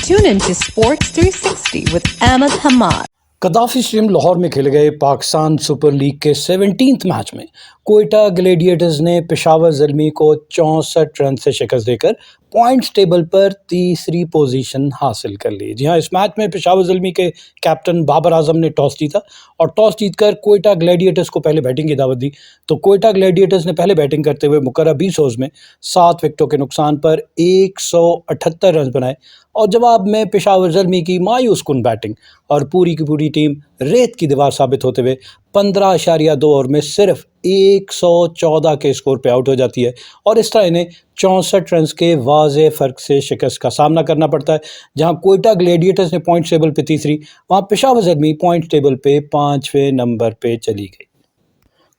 Tune into Sports 360 with Ahmed Hamad. कदाफी stadium Lahore में खेले गए पाकिस्तान सुपर लीग के 17th मैच में कोयटा ग्लेडिएटर्स ने पेशावर ज़ल्मी को 64 रन से शिकस्त देकर पॉइंट्स टेबल पर तीसरी पोजीशन हासिल कर ली। जी हां, इस मैच में पेशावर ज़ल्मी के कैप्टन बाबर आजम ने टॉस जीता और टॉस जीतकर कोयटा ग्लेडिएटर्स को पहले बैटिंग की दावत दी। तो कोयटा ग्लेडिएटर्स ने पहले बैटिंग करते हुए मुकर्रर 20 ओवर्स में 7 विकेटों के नुकसान पर 178 रन बनाए और जवाब में पेशावर ज़ल्मी की मायूस कुन बैटिंग और पूरी की पूरी टीम रेत की दीवार साबित होते हुए 15.2 ओवर में सिर्फ 114 के स्कोर पे आउट हो जाती है और इस तरह इन्हें 64 रन के वाज़े फ़र्क से शिकस्त का सामना करना पड़ता है। जहां कोयटा ग्लेडिएटर्स ने पॉइंट टेबल पे तीसरी, वहां पेशावर ज़ल्मी पॉइंट टेबल पे 5वें नंबर पे चली गई।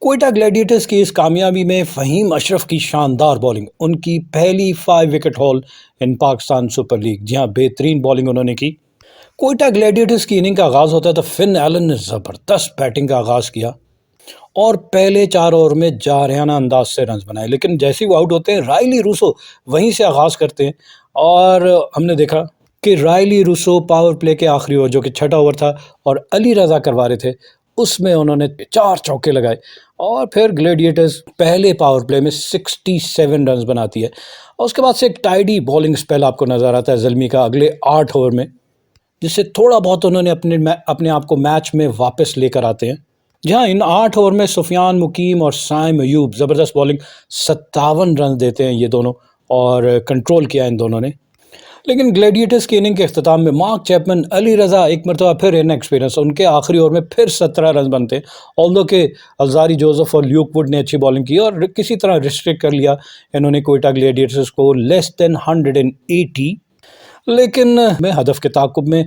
कोयटा ग्लेडिएटर्स की इस कामयाबी में फ़हीम अशरफ की शानदार बॉलिंग, उनकी पहली 5 विकेट हॉल इन पाकिस्तान सुपर लीग। जी हाँ, बेहतरीन बॉलिंग उन्होंने की। कोयटा ग्लेडिएटर्स की इनिंग का आगाज़ होता है तो फिन एलन ने ज़बरदस्त बैटिंग का आगाज़ किया और पहले 4 ओवर में जारहाना अंदाज से रन बनाए, लेकिन जैसे ही वो आउट होते हैं रायली रूसो वहीं से आगाज़ करते हैं और हमने देखा कि रायली रूसो पावर प्ले के आखिरी ओवर, जो कि 6ठा ओवर था और अली रज़ा करवा रहे थे, उसमें उन्होंने 4 चौके लगाए और फिर ग्लेडिएटर्स पहले पावर प्ले में 67 रन बनाती है और उसके बाद से एक टाइडी बॉलिंग स्पेल आपको नज़र आता है ज़ल्मी का अगले 8 ओवर में, जिससे थोड़ा बहुत उन्होंने अपने आप को मैच में वापस लेकर आते हैं। जहां इन 8 ओवर में सुफियान मुकीम और साइम अयूब ज़बरदस्त बॉलिंग 57 रन देते हैं ये दोनों और कंट्रोल किया इन दोनों ने। लेकिन ग्लेडिएटर्स की इनिंग के अख्ताम में मार्क चैपमैन, अली रज़ा एक मरतबा फिर इन एक्सपीरियंस, उनके आखिरी ओवर में फिर 17 रन बनते हैं। ऑल्दो के अलजारी जोसेफ और ल्यूक वुड ने अच्छी बॉलिंग की और किसी तरह रिस्ट्रिक्ट कर लिया इन्होंने कोयटा ग्लेडिएटर्स को लेस देन 180। लेकिन में हदफ के ताक़ुब में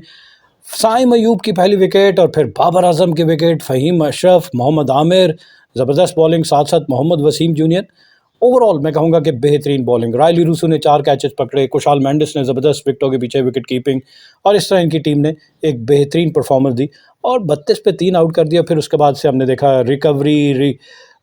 साइम अयूब की पहली विकेट और फिर बाबर आजम की विकेट, फ़हीम अशरफ, मोहम्मद आमिर, ज़बरदस्त बॉलिंग, साथ साथ मोहम्मद वसीम जूनियर। ओवरऑल मैं कहूँगा कि बेहतरीन बॉलिंग। रायली रूसो ने 4 कैचेस पकड़े, कुशाल मेंडिस ने ज़बरदस्त विकेटों के पीछे विकेट कीपिंग और इस तरह इनकी टीम ने एक बेहतरीन परफॉर्मेंस दी और 32 पे 3 आउट कर दिया। फिर उसके बाद से हमने देखा रिकवरी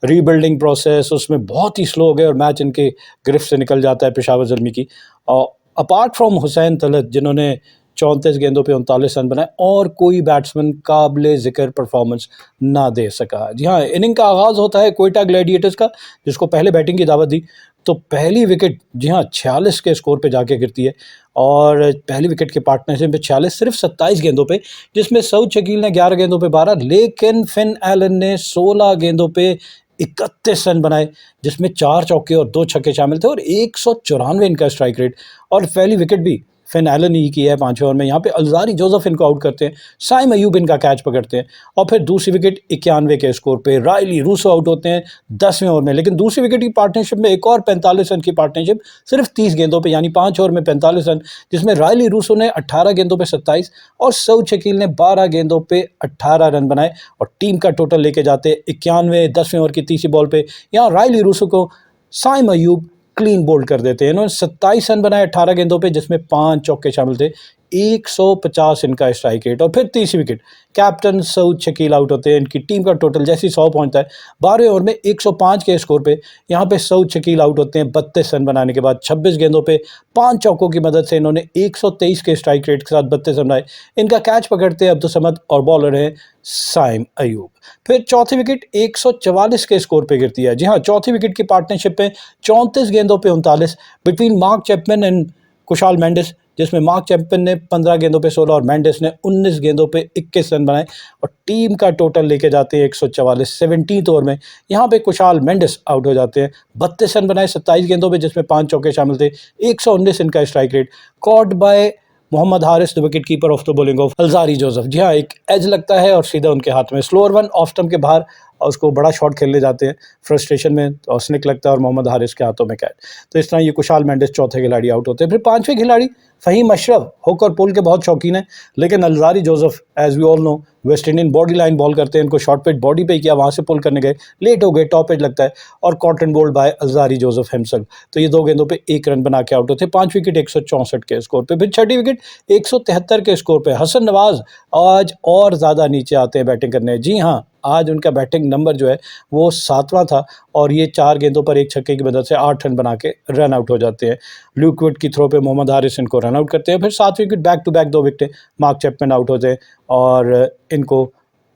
रीबिल्डिंग प्रोसेस उसमें बहुत ही स्लो हो गए और मैच इनके गिरफ्त से निकल जाता है पेशावर ज़ल्मी की। और अपार्ट फ्रॉम हुसैन तलत, जिन्होंने 34 गेंदों पे 39 रन बनाए, और कोई बैट्समैन काबिल ज़िक्र परफॉर्मेंस ना दे सका। जी हाँ, इनिंग का आगाज़ होता है कोयटा ग्लेडिएटर्स का, जिसको पहले बैटिंग की दावत दी। तो पहली विकेट जी हाँ 46 के स्कोर पे जाके गिरती है और पहली विकेट के पार्टनरशिप में 46 सिर्फ 27 गेंदों पे, जिसमें सऊद शकील ने 11 गेंदों पे 12, लेकिन फिन एलन ने 16 गेंदों पे 31 रन बनाए, जिसमें 4 चौके और 2 छक्के शामिल थे और 194 इनका स्ट्राइक रेट। और पहली विकेट भी फिन एलन ही की है 5वें ओवर में। यहाँ पे अलजारी जोसेफ इनको आउट करते हैं, साइम अयूब इनका कैच पकड़ते हैं और फिर दूसरी विकेट 91 के स्कोर पे रायली रूसो आउट होते हैं 10वें ओवर में। लेकिन दूसरी विकेट की पार्टनरशिप में एक और 45 रन की पार्टनरशिप सिर्फ 30 गेंदों पे, यानी 5 ओवर में 45 रन, जिसमें रायली रूसो ने 18 गेंदों पे 27 और सऊद शकील ने 12 गेंदों पे 18 रन बनाए और टीम का टोटल लेके जाते 91। 10वें ओवर की तीसरी बॉल पे यहाँ रायली रूसो को साइम अयूब क्लीन बोल्ड कर देते हैं। इन्होंने 27 रन बनाए 18 गेंदों पे, जिसमें 5 चौके शामिल थे, 150 इनका स्ट्राइक रेट। और फिर तीसरी wicket captain Saud Shakeel out होते हैं। इनकी टीम का टोटल जैसे 100 पहुंचता है 12वें ओवर में 105 के स्कोर पे, यहाँ पे सऊद शकील आउट होते हैं 32 रन बनाने के बाद। 26 गेंदों पे 5 चौकों की मदद से इन्होंने 123 के स्ट्राइक रेट के साथ 32 रन बनाए। इनका कैच पकड़ते हैं अब्दुल समद और बॉलर है साइम अयूब। फिर चौथी विकेट 144 के स्कोर पे गिरती है। जी हाँ, चौथी विकेट की पार्टनरशिप पे 34 गेंदों पे 39 between Mark Chapman and Kusal Mendis, जिसमें मार्क चैपमैन ने 15 गेंदों पे 16 और मेंडिस ने 19 गेंदों पे 21 रन बनाए और टीम का टोटल लेके जाते हैं 144। 17th ओवर में यहाँ पे कुशाल मेंडिस आउट हो जाते हैं, 32 रन बनाए 27 गेंदों पे, जिसमें 5 चौके शामिल थे, 119 इनका strike rate. Caught by Mohammad Haris, the wicket keeper of the bowling of Alzarri Joseph. जी हाँ, एक एज लगता है और सीधा उनके हाथ में स्लोअर वन ऑफ स्टंप के बाहर और उसको बड़ा शॉट खेलने जाते हैं फ्रस्ट्रेशन में और स्निक लगता है और मोहम्मद हारिस के हाथों में कैच। तो इस तरह ये कुशाल मेंडिस चौथे खिलाड़ी आउट होते हैं। फिर 5वें खिलाड़ी फ़हीम अशरफ हुक और पुल के बहुत शौकीन हैं, लेकिन Alzarri Joseph as we all know West Indian body line bowl करते हैं, इनको शॉर्ट पिच बॉडी पे किया, वहाँ से पुल करने गए, लेट हो गए, टॉप एज लगता है और Cotton bowled by Alzarri Joseph himself. तो ये 2 गेंदों पे 1 रन बना के आउट होते हैं। 5 विकेट 164 के स्कोर पे। फिर 6ठी विकेट 173 के स्कोर पे हसन नवाज आज और ज़्यादा नीचे आते हैं बैटिंग करने। जी हाँ, आज उनका बैटिंग नंबर जो है वो 7वां था और ये 4 गेंदों पर एक छक्के की मदद से 8 रन बना के रन आउट हो जाते हैं। ल्यूक वुड की थ्रो पे मोहम्मद हारिस इनको रन आउट करते हैं। फिर 7 विकेट बैक टू बैक 2 विकेटें मार्क चैपमैन आउट होते हैं और इनको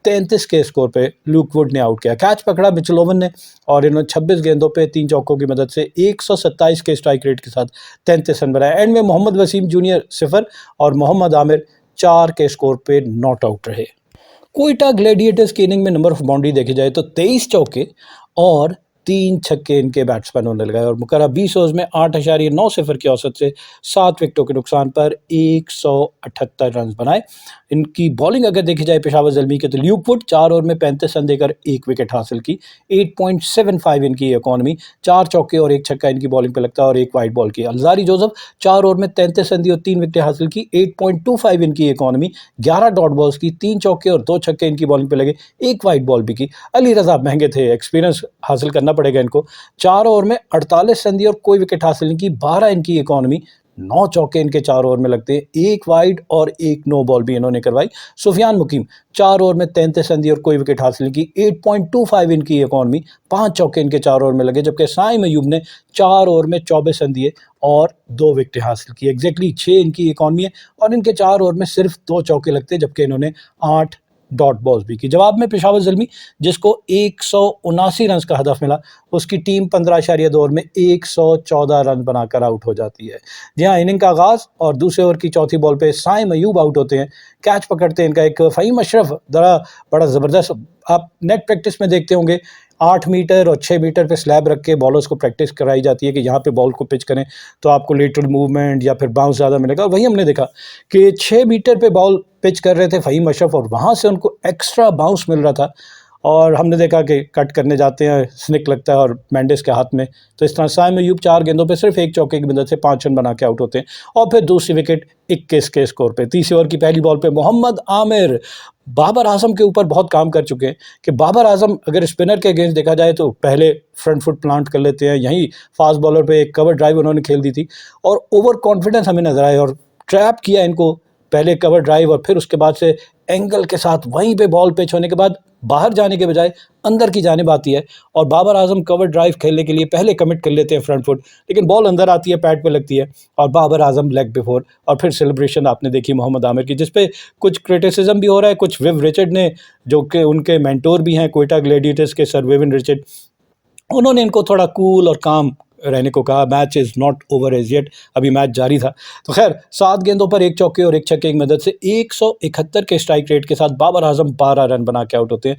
33 के स्कोर पे ल्यूक वुड ने आउट किया। कैच पकड़ा मिचेल ओवन ने और इन्होंने 26 गेंदों पे 3 चौकों की मदद से 127 के स्ट्राइक रेट के साथ 33 रन बनाए। एंड में मोहम्मद वसीम जूनियर 0 और मोहम्मद आमिर 4 के स्कोर पे नॉट आउट रहे। कोयटा ग्लैडिएटर्स की इनिंग में नंबर ऑफ बाउंड्री देखी जाए तो 23 चौके और 3 छक्के इनके बैट्समैनों ने लगाए और मुकर्रर 20 ओवर्स में 8.90 की औसत से 7 विकेटों के नुकसान पर 178 रन बनाए। इनकी बॉलिंग अगर देखी जाए पेशावर ज़ल्मी के तो ल्यूक वुड 4 ओवर में 35 रन देकर 1 विकेट हासिल की। 8.75 इनकी इकॉनमी, 4 चौके और 1 छक्का इनकी बॉलिंग पे लगता है और 1 वाइड बॉल की। अलजारी जोसेफ 4 ओवर में 33 रन दी और 3 विकेट हासिल की। 8.25 इनकी इकॉनमी, 11 डॉट बॉल्स की, 3 चौके और 2 छक्के इनकी बॉलिंग पे लगे, 1 वाइड बॉल भी की। अली रजा महंगे थे, एक्सपीरियंस हासिल करना पड़ेगा इनको। 4 ओवर में 48 रन दिए और कोई विकेट हासिल नहीं की। 12 इनकी इकॉनमी, 9 चौके इनके 4 ओवर में लगते हैं, 1 वाइड और 1 नो बॉल भी इन्होंने करवाई। सुफियान मुकीम 4 ओवर में 33 रन दिए और कोई विकेट हासिल नहीं की। 8.25 इनकी इकॉनमी, 5 चौके इनके 4 ओवर में लगे, जबकि साइम अयूब ने 4 ओवर में 24 रन दिए और 2 विकेट हासिल की। एग्जैक्टली 6 इनकी इकॉनमी है और इनके 4 ओवर में सिर्फ 2 चौके लगते हैं, जबकि इन्होंने 8 डॉट बॉल्स भी की। जवाब में पेशावर ज़ल्मी जिसको 179 रन का हदफ मिला, उसकी टीम 15.2 ओवर में 114 रन बनाकर आउट हो जाती है। जी हाँ, इनिंग का आगाज और दूसरे ओवर की चौथी बॉल पे साइम अयूब आउट होते हैं। कैच पकड़ते हैं इनका एक फ़हीम अशरफ, बड़ा ज़बरदस्त, आप नेट प्रैक्टिस में देखते होंगे 8 मीटर और 6 मीटर पे स्लैब रख के बॉलर्स को प्रैक्टिस कराई जाती है कि यहाँ पे बॉल को पिच करें तो आपको लेटरल मूवमेंट या फिर बाउंस ज़्यादा मिलेगा। वही हमने देखा कि 6 मीटर पे बॉल पिच कर रहे थे फ़हीम अशरफ और वहाँ से उनको एक्स्ट्रा बाउंस मिल रहा था और हमने देखा कि कट करने जाते हैं, स्निक लगता है और मेंडिस के हाथ में। तो इस तरह साइम अयूब 4 गेंदों पे सिर्फ 1 चौके की मदद से 5 रन बना के आउट होते हैं और फिर दूसरी विकेट 21 के स्कोर पे। तीसरे ओवर की पहली बॉल पे मोहम्मद आमिर बाबर आजम के ऊपर बहुत काम कर चुके हैं कि बाबर आजम अगर स्पिनर के अगेंस्ट देखा जाए तो पहले फ्रंट फुट प्लांट कर लेते हैं, यहीं फास्ट बॉलर पे एक कवर ड्राइव उन्होंने खेल दी थी और ओवर कॉन्फिडेंस हमें नजर आया और ट्रैप किया इनको, पहले कवर ड्राइव और फिर उसके बाद से एंगल के साथ वहीं पे बॉल पिच होने के बाद बाहर जाने के बजाय अंदर की जानिब आती है और बाबर आजम कवर ड्राइव खेलने के लिए पहले कमिट कर लेते हैं फ्रंट फुट, लेकिन बॉल अंदर आती है, पैड पे लगती है और बाबर आजम लेग बिफोर। और फिर सेलिब्रेशन आपने देखी मोहम्मद आमिर की, जिसपे कुछ क्रिटिसिज्म भी हो रहा है। कुछ विव रिचर्ड ने, जो कि उनके मेंटोर भी हैं कोयटा ग्लैडिएटर्स के, सर विविन रिचर्ड, उन्होंने इनको थोड़ा कूल और काम रहने को कहा। Match is not over as yet, अभी मैच जारी था। तो खैर 7 गेंदों पर 1 चौके और 1 छक्के की मदद से 171 के स्ट्राइक रेट के साथ बाबर आजम 12 रन बना के आउट होते हैं।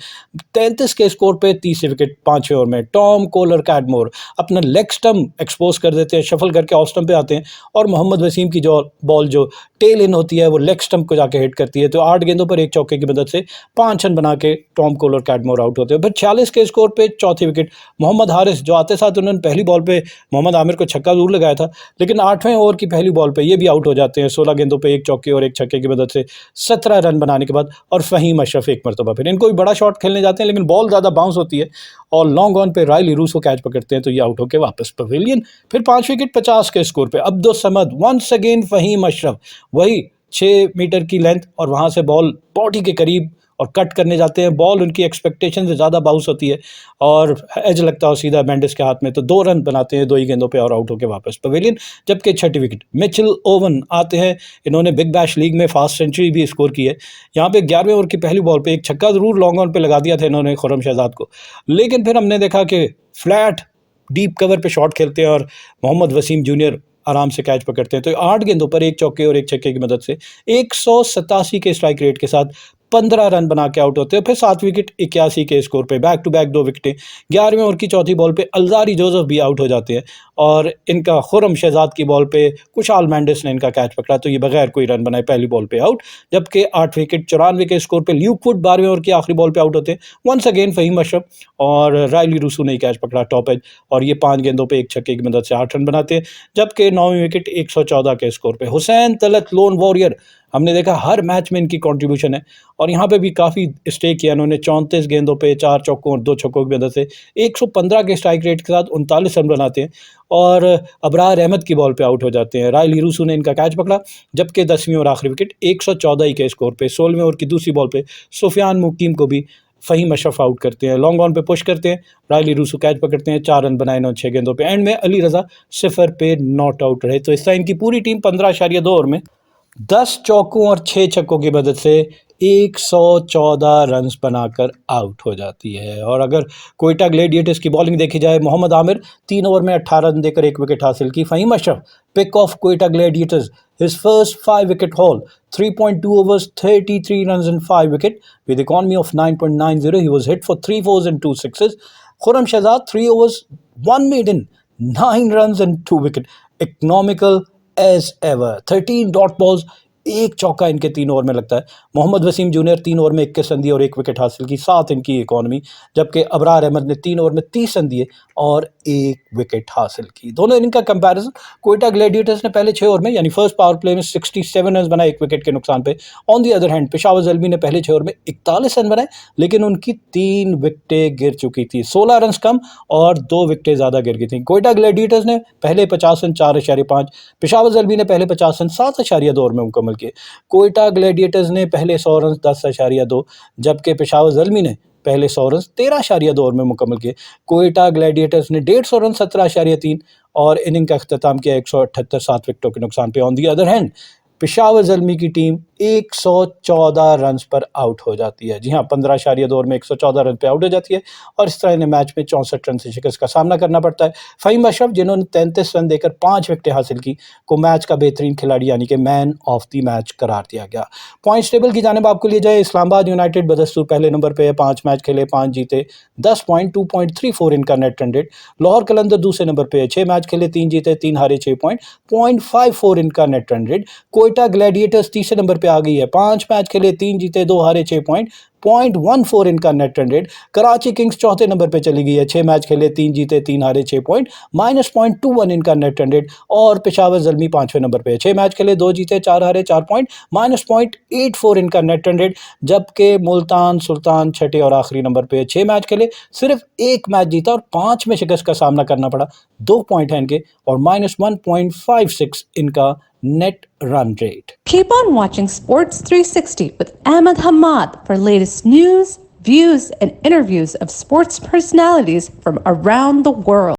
33 के स्कोर पे 30 विकेट 5वें ओवर में। टॉम कोलर कैडमोर अपना लेग स्टम्प एक्सपोज कर देते हैं, शफल करके ऑफ स्टम्प पे आते हैं और मोहम्मद वसीम की जो बॉल जो टेल इन होती है वो लेग स्टम्प को जाके हिट करती है। तो 8 गेंदों पर 1 चौके की मदद से 5 रन बना के टॉम कोलर कैडमोर आउट होते हैं। फिर 46 के स्कोर पे चौथी विकेट मोहम्मद हारिस, जो आते साथ उन्होंने पहली बॉल पे मोहम्मद आमिर को छक्का जरूर लगाया था, लेकिन 8वें ओवर की पहली बॉल पे ये भी आउट हो जाते हैं। 16 गेंदों पे 1 चौके और 1 छक्के की मदद से 17 रन बनाने के बाद और फ़हीम अशरफ एक मरतबा फिर इनको भी बड़ा शॉट खेलने जाते हैं, लेकिन बॉल ज़्यादा बाउंस होती है और लॉन्ग ऑन पे रायली रूसो कैच पकड़ते हैं तो ये आउट होकर वापस पवेलियन। फिर 5 विकेट 50 के स्कोर पे अब्दुल समद, वंस अगेन फ़हीम अशरफ, वही 6 मीटर की लेंथ और वहाँ से बॉल बॉडी के करीब और कट करने जाते हैं। बॉल उनकी एक्सपेक्टेशन से ज़्यादा बाउंस होती है और एज लगता है सीधा मेंडिस के हाथ में, तो 2 रन बनाते हैं 2 ही गेंदों पे और आउट होकर वापस पवेलियन। जबकि 6ठी विकेट मिचेल ओवन आते हैं, इन्होंने बिग बैश लीग में फास्ट सेंचुरी भी स्कोर की है। यहाँ पे 11वें ओवर की पहली बॉल पे एक छक्का ज़रूर लॉन्ग ऑन पे लगा दिया था इन्होंने खुर्रम शहजाद को, लेकिन फिर हमने देखा कि फ्लैट डीप कवर पे शॉट खेलते हैं और मोहम्मद वसीम जूनियर आराम से कैच पकड़ते हैं। तो 8 गेंदों पर 1 चौके और 1 छक्के की मदद से 187 के स्ट्राइक रेट के साथ 15 रन बना के आउट होते हैं। फिर 7 विकेट 81 के स्कोर पे बैक टू बैक 2 विकेटें। 11वें ओवर की चौथी बॉल पे अलजारी जोसेफ भी आउट हो जाते हैं और इनका खुर्रम शहजाद की बॉल पे कुशाल मेंडिस ने इनका कैच पकड़ा, तो ये बगैर कोई रन बनाए पहली बॉल पे आउट। जबकि 8 विकेट 94 के स्कोर पे ल्यूक वुड 12वें ओवर की आखिरी बॉल पे आउट होते हैं। वंस अगेन फ़हीम अशरफ और रायली रूसो ने कैच पकड़ा टॉप एज और ये 5 गेंदों पे 1 छक्के की मदद से 8 रन बनाते हैं। जबकि 9वीं विकेट 114 के स्कोर पे हुसैन तलत लोन वॉरियर, हमने देखा हर मैच में इनकी कंट्रीब्यूशन है और यहाँ पे भी काफ़ी स्टे किया इन्होंने। 34 गेंदों पे 4 चौकों और 2 छक्कों की मदद से 115 के स्ट्राइक रेट के साथ 39 रन बनाते हैं और अबरार अहमद की बॉल पे आउट हो जाते हैं। रायली रूसो ने इनका कैच पकड़ा। जबकि 10वीं और आखिरी विकेट 114 के स्कोर पे 16वें ओवर की दूसरी बॉल पे सुफियान मुकीम को भी फ़हीम अशरफ आउट करते हैं, लॉन्ग ऑन पे पुश करते हैं, रायली रूसो कैच पकड़ते हैं, 4 रन बनाए 9 गेंदों पे, एंड में अली रज़ा 0 पे नॉट आउट रहे। तो इस तरह इनकी पूरी टीम 15.2 ओवर में 10 चौकों और 6 छक्कों की मदद से 114 रन्स बनाकर आउट हो जाती है। और अगर कोयटा ग्लेडिएटर्स की बॉलिंग देखी जाए, मोहम्मद आमिर 3 ओवर में 18 रन देकर 1 विकेट हासिल की। Faheem Ashraf pick of Quetta Gladiators, his first 5-wicket haul, 3.2 overs, 33 runs and 5 wicket with economy of 9.90. He was hit for 3 fours and 2 sixes. Khurram Shahzad, 3 overs, 1 maiden, 9 runs and 2 wicket. Economical as ever. 13 dot balls, एक चौका इनके 3 over में लगता है। Mohammad Wasim junior 3 over में 21 run दिए और 1 wicket हासिल की, 7 इनकी इकॉनमी, जबकि अबरार अहमद ने 3 ओवर में 30 रन दिए और 1 विकेट हासिल की। दोनों इनिंग का कंपैरिजन, कोयटा ग्लेडिएटर्स ने पहले 6 ओवर में यानी फर्स्ट पावर प्ले में 67 रन बनाए 1 विकेट के नुकसान पे। On the other hand Peshawar Zalmi ने पहले 6 ओवर में 41 रन बनाए, लेकिन उनकी 3 विकेटें गिर चुकी थी, 16 रन कम और 2 विकेटें ज़्यादा गिर गई थी। कोयटा ग्लेडिएटर्स ने पहले 50 रन 4.5, पेशावर ज़ल्मी ने पहले 50 रन 7.2 ओवर में मुकम्मल किए। कोयटा ग्लेडिएटर्स ने पहले 100 रन 10.2, जबकि पेशावर ज़ल्मी ने पहले 100 रन 13.2 ओवर में मुकम्मल किए। कोयटा ग्लेडिएटर्स ने 150 रन 17.3 और इनिंग का अख्ताम किया 178 7 विकेटों के नुकसान पे। On the other hand Peshawar Zalmi की टीम 114 रन पर आउट हो जाती है। जी हाँ, 15.2 ओवर में 114 रन पे आउट हो जाती है और इस तरह इन्हें मैच में 64 रन से शिकस्त का सामना करना पड़ता है। फ़हीम अशरफ, जिन्होंने 33 रन देकर 5 विकेटें हासिल की, को मैच का बेहतरीन खिलाड़ी यानी कि मैन ऑफ द मैच करार दिया गया। पॉइंट्स टेबल की जानिब आपको लिए जाए, इस्लामाबाद यूनाइटेड बदस्तूर पहले नंबर पर है, 5 मैच खेले 5 जीते, 10 पॉइंट, 2.34 इनका नेट रन रेट। लाहौर कलंदर दूसरे नंबर पर है, 6 मैच खेले 3 जीते 3 हारे, 6 पॉइंट, 0.54 इनका net run rate. Quetta gladiators तीसरे नंबर पे आ गई है, 5 मैच खेले 3 जीते 2 हारे, 6 पॉइंट, 0.14 इनका net run rate. Karachi Kings चौथे नंबर पे चली गई है, 6 मैच खेले 3 जीते 3 हारे, 6 पॉइंट, -0.21 इनका नेट रन रेट। और पेशावर ज़ल्मी 5वें नंबर पे है, 6 मैच खेले 2 जीते 4 हारे, 4 पॉइंट, -0.84 इनका नेट रन रेट। जबकि मुल्तान सुल्तान छठे और आखिरी नंबर पे है, 6 मैच खेले सिर्फ 1 मैच जीता और 5 में शिकस्त का सामना करना पड़ा, 2 पॉइंट है इनके और -1.56 इनका net run rate. Keep on watching Sports 360 with Ahmed Hamad for latest news, views, and interviews of sports personalities from around the world.